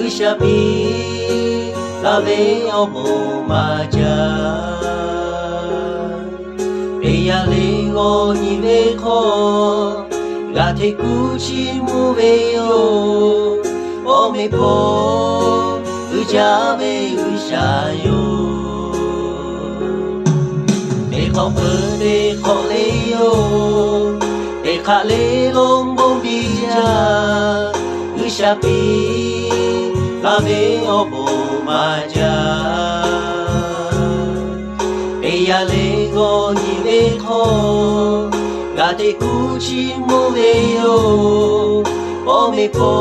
Usapi labe omo maja Eya lego ni veko Gate kuchi mu veyo Ome po ujabe ushayo Deko deko leyo Deka le lombong bija Usapi labe obo maja Eya lego ni veko Gate kuchi mu veyo Ome po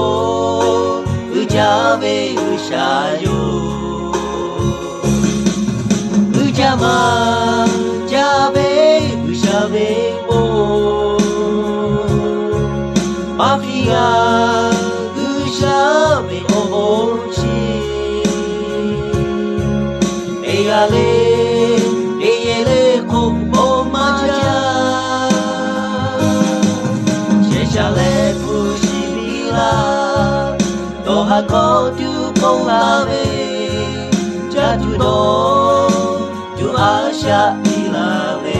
ujabe ushayo Ujama jabe ushabe mo Mafia ushabe omochi Eyale eyele ko maja Sheshale pushibila Doha ko tu polabe Jatuh do tu asya ilabe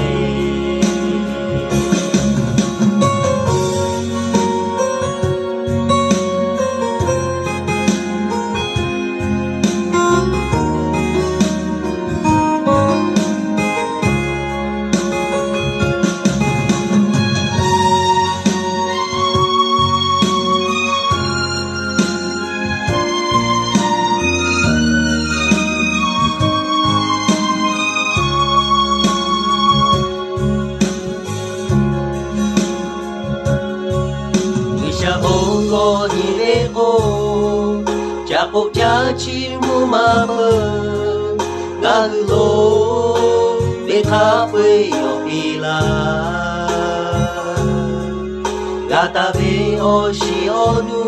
Bongo ni lego Japo jachi mu mama Gagulo Beka pwe yo ila Gata be oshi onu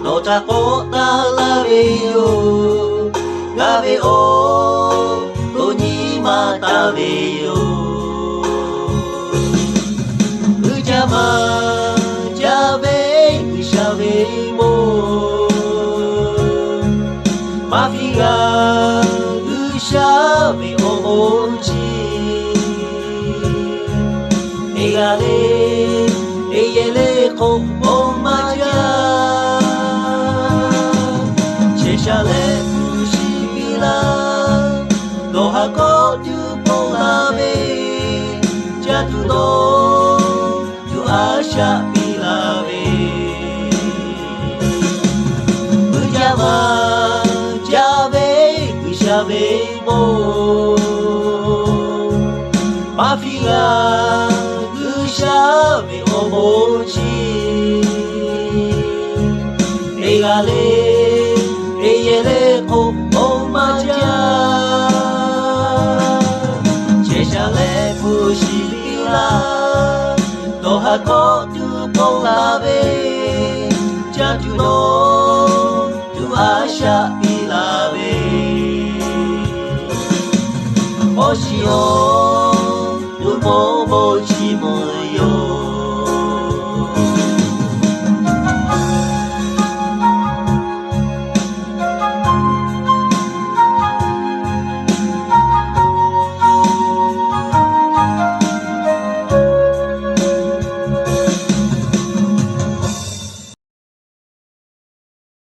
No tako talabe yo Gabe o Doni mata be yo Ujama Jabe mo Mafia ushabe omochi Eyale eyele ko maja Sheshale ushibila Doha ko tu polabe Jatuh do tu asya ilabe Ujama jabe ushabe mo Mafia ushabe omochi Eyale eyele ko maja Sheshale pushibila Doha ko tu polabe Jatuh do asya ilabe Oshio tu momochi mo